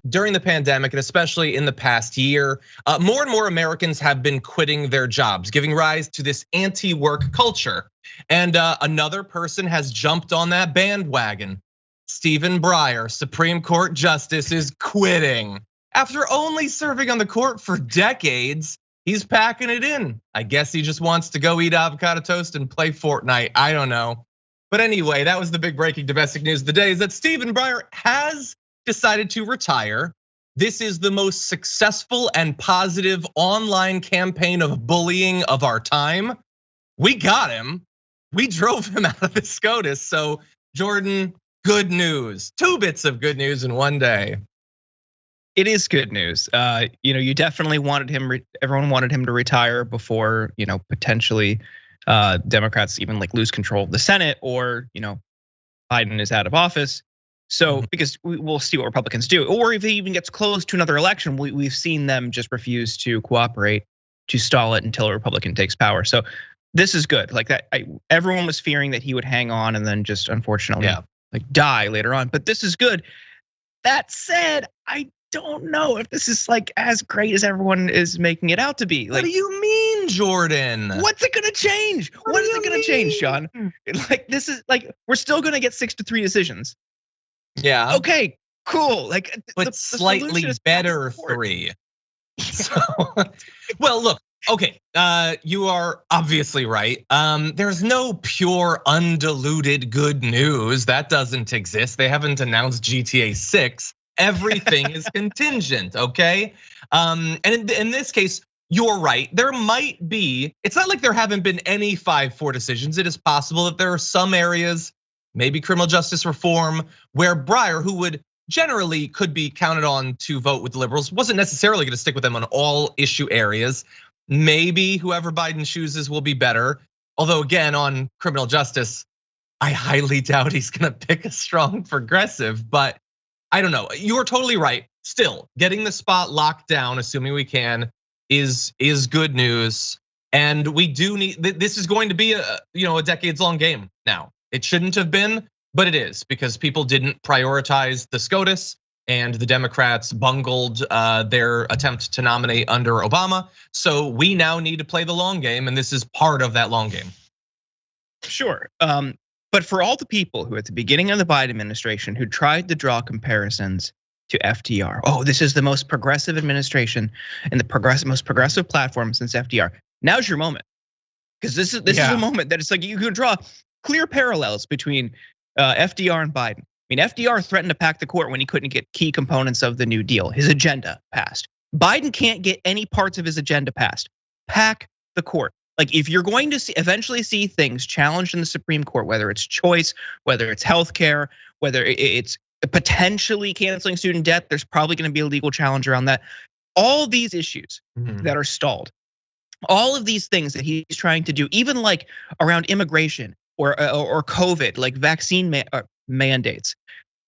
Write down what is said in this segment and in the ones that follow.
during the pandemic, and especially in the past year, more and more Americans have been quitting their jobs, giving rise to this anti-work culture. And another person has jumped on that bandwagon. Stephen Breyer, Supreme Court Justice, is quitting. After only serving on the court for decades, he's packing it in. I guess he just wants to go eat avocado toast and play Fortnite. I don't know. But anyway, that was the big breaking domestic news of the day, is that Stephen Breyer has decided to retire. This is the most successful and positive online campaign of bullying of our time. We got him. We drove him out of the SCOTUS. So Jordan, good news. 2 bits of good news in one day. It is good news. You definitely wanted him. Everyone wanted him to retire before, potentially Democrats even like lose control of the Senate, or Biden is out of office. So because we'll see what Republicans do, or if he even gets close to another election, we've seen them just refuse to cooperate, to stall it until a Republican takes power. So this is good. Like that, everyone was fearing that he would hang on and then just unfortunately die later on. But this is good. That said, I don't know if this is like as great as everyone is making it out to be. Like, what do you mean, Jordan? What's it gonna change? What is it gonna change, Sean? Like this is like we're still gonna get 6-3 decisions. Yeah. Okay, cool. Like, but slightly better 3. So, well, look. Okay, you are obviously right. There's no pure, undiluted good news. That doesn't exist. They haven't announced GTA 6. Everything is contingent, okay? And in this case, you're right. There might be, it's not like there haven't been any 5-4 decisions. It is possible that there are some areas, maybe criminal justice reform, where Breyer, who would generally could be counted on to vote with the liberals, wasn't necessarily gonna stick with them on all issue areas. Maybe whoever Biden chooses will be better. Although again, on criminal justice, I highly doubt he's gonna pick a strong progressive, but I don't know. You're totally right. Still, getting the spot locked down, assuming we can, is good news. And we do need, this is going to be a decades-long game now. It shouldn't have been, but it is, because people didn't prioritize the SCOTUS, and the Democrats bungled their attempt to nominate under Obama. So we now need to play the long game, and this is part of that long game. Sure. But for all the people who at the beginning of the Biden administration who tried to draw comparisons to FDR, oh, this is the most progressive administration and the most progressive platform since FDR. Now's your moment, because this is a moment that it's like you can draw clear parallels between FDR and Biden. I mean, FDR threatened to pack the court when he couldn't get key components of the New Deal, his agenda passed. Biden can't get any parts of his agenda passed. Pack the court. Like if you're going to eventually see things challenged in the Supreme Court, whether it's choice, whether it's healthcare, whether it's potentially canceling student debt, there's probably going to be a legal challenge around that. All of these issues that are stalled, all of these things that he's trying to do, even like around immigration or COVID, like vaccine mandates,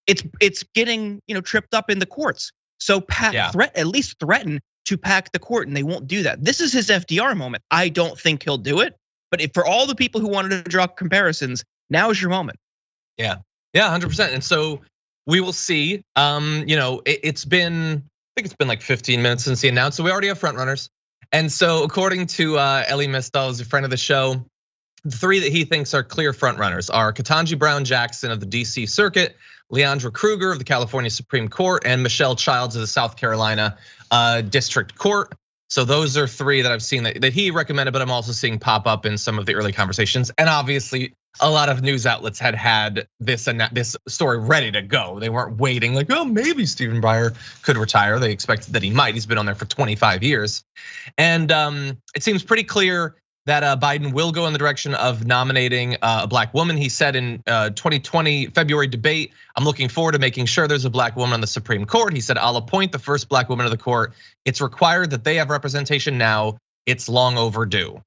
it's getting tripped up in the courts. So at least threaten to pack the court, and they won't do that. This is his FDR moment. I don't think he'll do it, but for all the people who wanted to draw comparisons, now is your moment. Yeah, 100%. And so we will see. It's been like 15 minutes since he announced, so we already have front runners. And so according to Elie Mystal, who's a friend of the show, the 3 that he thinks are clear front runners are Ketanji Brown Jackson of the DC Circuit, Leandra Kruger of the California Supreme Court, and Michelle Childs of the South Carolina District Court. So those are 3 that I've seen that he recommended, but I'm also seeing pop up in some of the early conversations. And obviously, a lot of news outlets had this story ready to go. They weren't waiting like, oh, maybe Stephen Breyer could retire. They expected that he might. He's been on there for 25 years. And it seems pretty clear that Biden will go in the direction of nominating a black woman. He said in 2020 February debate, I'm looking forward to making sure there's a black woman on the Supreme Court. He said, I'll appoint the first black woman to the court. It's required that they have representation now. It's long overdue.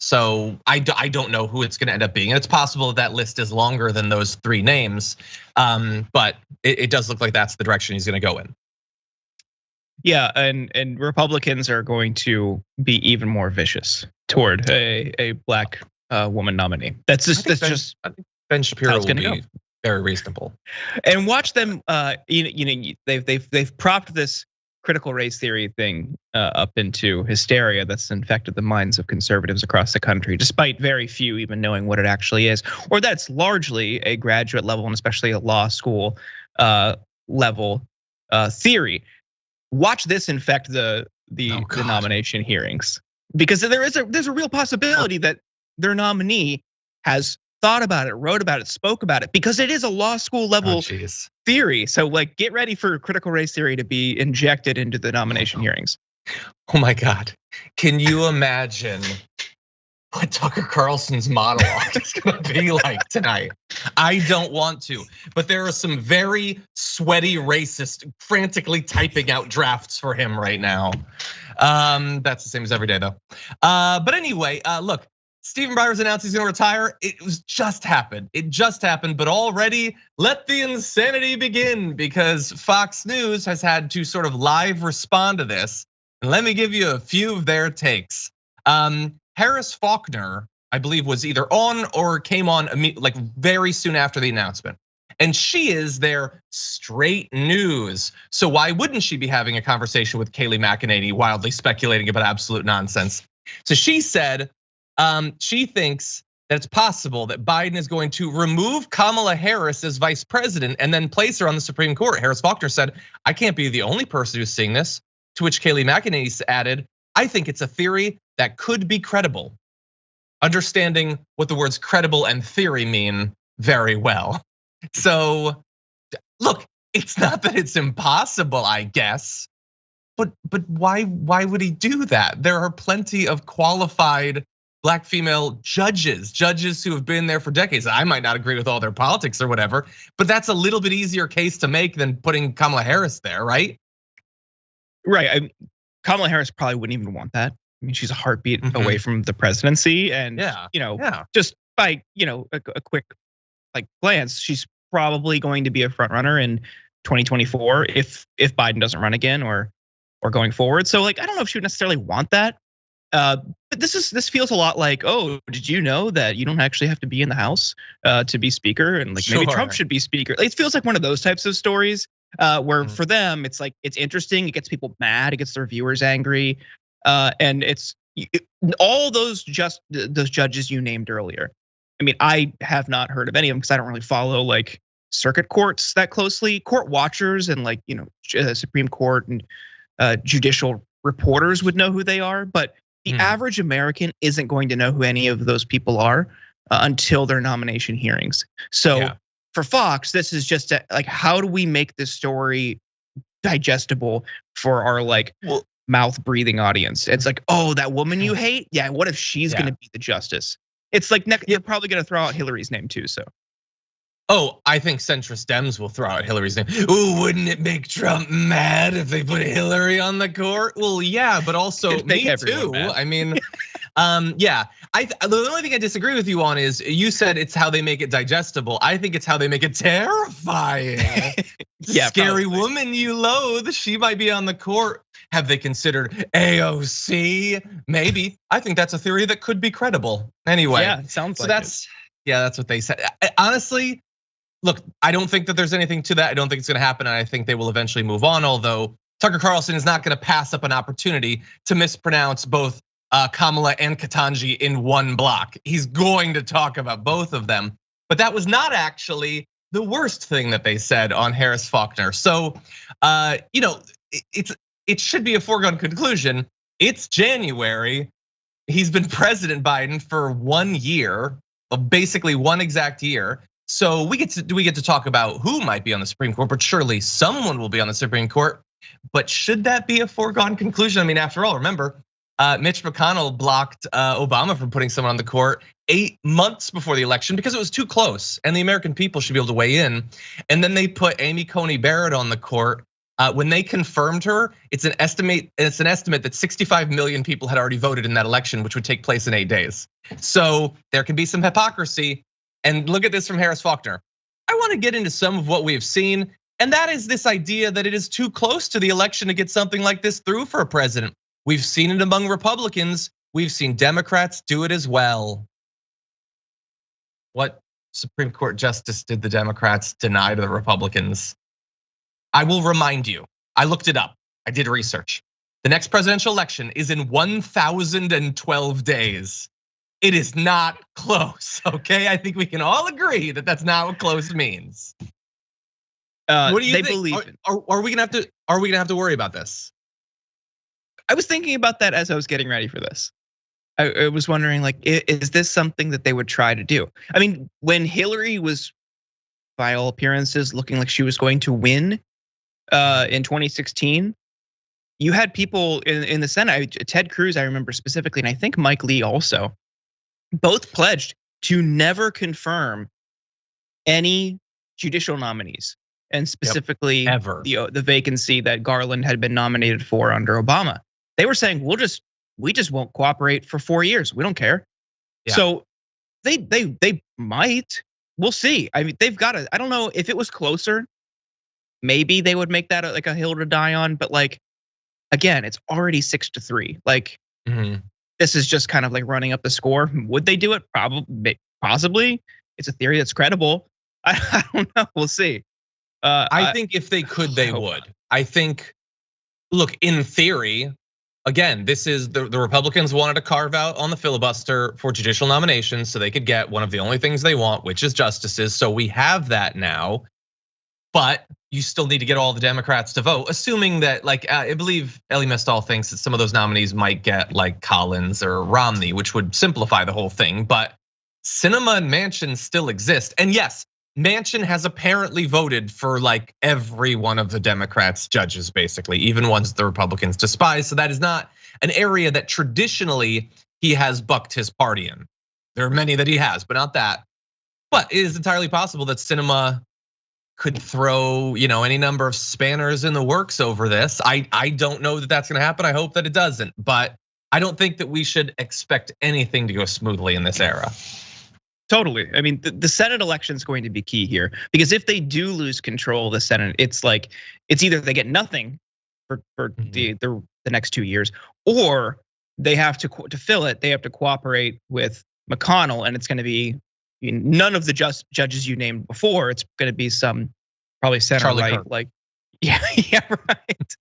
So I don't know who it's gonna end up being. And it's possible that list is longer than those 3 names, but it does look like that's the direction he's gonna go in. Yeah, and Republicans are going to be even more vicious toward a black woman nominee. I think Ben Shapiro will be Very reasonable. And watch them. They've propped this critical race theory thing up into hysteria that's infected the minds of conservatives across the country, despite very few even knowing what it actually is, or that's largely a graduate level and especially a law school level theory. Watch this infect the nomination hearings, because there's a real possibility that their nominee has thought about it, wrote about it, spoke about it, because it is a law school level theory. So like, get ready for critical race theory to be injected into the nomination hearings. Oh my God, can you imagine what Tucker Carlson's monologue is gonna be like tonight? I don't want to, but there are some very sweaty racists frantically typing out drafts for him right now. That's the same as every day though. But anyway, look, Stephen Breyer's announced he's gonna retire. It was just happened. It just happened, but already let the insanity begin, because Fox News has had to sort of live respond to this. And let me give you a few of their takes. Harris Faulkner, I believe, was either on or came on like very soon after the announcement. And she is their straight news. So why wouldn't she be having a conversation with Kayleigh McEnany, wildly speculating about absolute nonsense? So she said she thinks that it's possible that Biden is going to remove Kamala Harris as vice president and then place her on the Supreme Court. Harris Faulkner said, I can't be the only person who's seeing this. To which Kayleigh McEnany added, I think it's a theory that could be credible. Understanding what the words credible and theory mean very well. So look, it's not that it's impossible, I guess, but why would he do that? There are plenty of qualified Black female judges who have been there for decades. I might not agree with all their politics or whatever, but that's a little bit easier case to make than putting Kamala Harris there, right? Right. Kamala Harris probably wouldn't even want that. I mean, she's a heartbeat away from the presidency, and just by a quick like glance, she's probably going to be a front runner in 2024 if Biden doesn't run again or going forward. So like, I don't know if she would necessarily want that. But this feels a lot like, oh, did you know that you don't actually have to be in the House to be speaker, and like maybe Trump should be speaker? It feels like one of those types of stories where for them it's like, it's interesting, it gets people mad, it gets their viewers angry, and it's all those judges you named earlier. I mean, I have not heard of any of them because I don't really follow like circuit courts that closely. Court watchers and like Supreme Court and judicial reporters would know who they are, but the average American isn't going to know who any of those people are until their nomination hearings. So for Fox, this is just like, how do we make this story digestible for our like mouth breathing audience? It's like, oh, that woman you hate? Yeah, what if she's gonna be the justice? It's like you're probably gonna throw out Hillary's name too, so. Oh, I think centrist Dems will throw out Hillary's name. Ooh, wouldn't it make Trump mad if they put Hillary on the court? Well, yeah, but also me too. I mean, yeah. The only thing I disagree with you on is you said it's how they make it digestible. I think it's how they make it terrifying. Scary woman you loathe, she might be on the court. Have they considered AOC? Maybe. I think that's a theory that could be credible. Anyway, yeah, it sounds like that's what they said. Honestly, look, I don't think that there's anything to that. I don't think it's gonna happen, and I think they will eventually move on. Although Tucker Carlson is not gonna pass up an opportunity to mispronounce both Kamala and Ketanji in one block. He's going to talk about both of them. But that was not actually the worst thing that they said on Harris Faulkner. So, it should be a foregone conclusion. It's January. He's been President Biden for 1 year, basically one exact year. So we get to talk about who might be on the Supreme Court, but surely someone will be on the Supreme Court. But should that be a foregone conclusion? I mean, after all, remember, Mitch McConnell blocked Obama from putting someone on the court 8 months before the election because it was too close, and the American people should be able to weigh in. And then they put Amy Coney Barrett on the court. When they confirmed her, it's an estimate that 65 million people had already voted in that election, which would take place in 8 days. So there can be some hypocrisy. And look at this from Harris Faulkner. I want to get into some of what we have seen, and that is this idea that it is too close to the election to get something like this through for a president. We've seen it among Republicans. We've seen Democrats do it as well. What Supreme Court justice did the Democrats deny to the Republicans? I will remind you, I looked it up. I did research. The next presidential election is in 1,012 days. It is not close, okay? I think we can all agree that that's not what close means. What do you think? Believe are we gonna have to worry about this? I was thinking about that as I was getting ready for this. I was wondering, like, is this something that they would try to do? I mean, when Hillary was, by all appearances, looking like she was going to win in 2016, you had people in the Senate, Ted Cruz, I remember specifically, and I think Mike Lee also, both pledged to never confirm any judicial nominees, and specifically the vacancy that Garland had been nominated for under Obama. They were saying, we just won't cooperate for 4 years. We don't care. Yeah. So they might. We'll see. I mean, they've got to. I don't know if it was closer. Maybe they would make that like a hill to die on. But like, again, it's already 6-3. Like, this is just kind of like running up the score. Would they do it? Probably, possibly. It's a theory that's credible. I don't know. We'll see. I think if they could, they would. I think. Look, in theory. Again, this is the Republicans wanted to carve out on the filibuster for judicial nominations so they could get one of the only things they want, which is justices. So we have that now, but you still need to get all the Democrats to vote, assuming that, like, I believe Elie Mystal thinks that some of those nominees might get like Collins or Romney, which would simplify the whole thing. But Sinema and Manchin still exist. And yes, Manchin has apparently voted for like every one of the Democrats' judges, basically, even ones the Republicans despise. So that is not an area that traditionally he has bucked his party in. There are many that he has, but not that. But it is entirely possible that Sinema could throw, any number of spanners in the works over this. I don't know that that's gonna happen. I hope that it doesn't, but I don't think that we should expect anything to go smoothly in this era. Totally. I mean, the Senate election is going to be key here, because if they do lose control of the Senate, it's like it's either they get nothing for the next 2 years, or they have to fill it. They have to cooperate with McConnell, and it's going to be none of the judges you named before. It's going to be some probably center right, like yeah, right,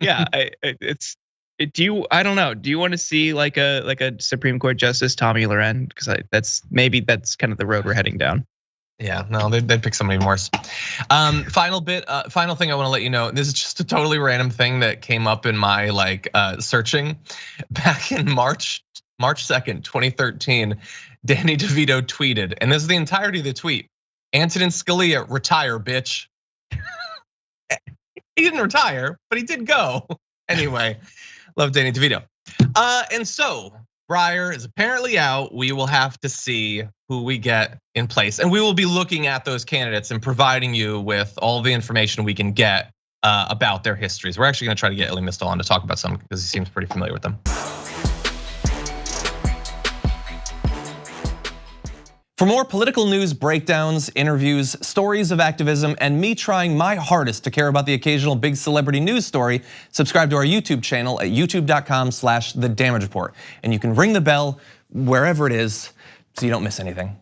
yeah. I don't know. Do you want to see like a Supreme Court Justice Tommy Loren? Because that's kind of the road we're heading down. Yeah, no, they'd pick somebody worse. Final thing I want to let you know. This is just a totally random thing that came up in my searching back in March 2nd, 2013. Danny DeVito tweeted, and this is the entirety of the tweet: Antonin Scalia, retire, bitch. He didn't retire, but he did go anyway. Love Danny DeVito. And so Breyer is apparently out. We will have to see who we get in place. And we will be looking at those candidates and providing you with all the information we can get about their histories. We're actually gonna try to get Elie Mystal on to talk about some, because he seems pretty familiar with them. For more political news, breakdowns, interviews, stories of activism, and me trying my hardest to care about the occasional big celebrity news story, subscribe to our YouTube channel at youtube.com/The Damage Report. And you can ring the bell wherever it is so you don't miss anything.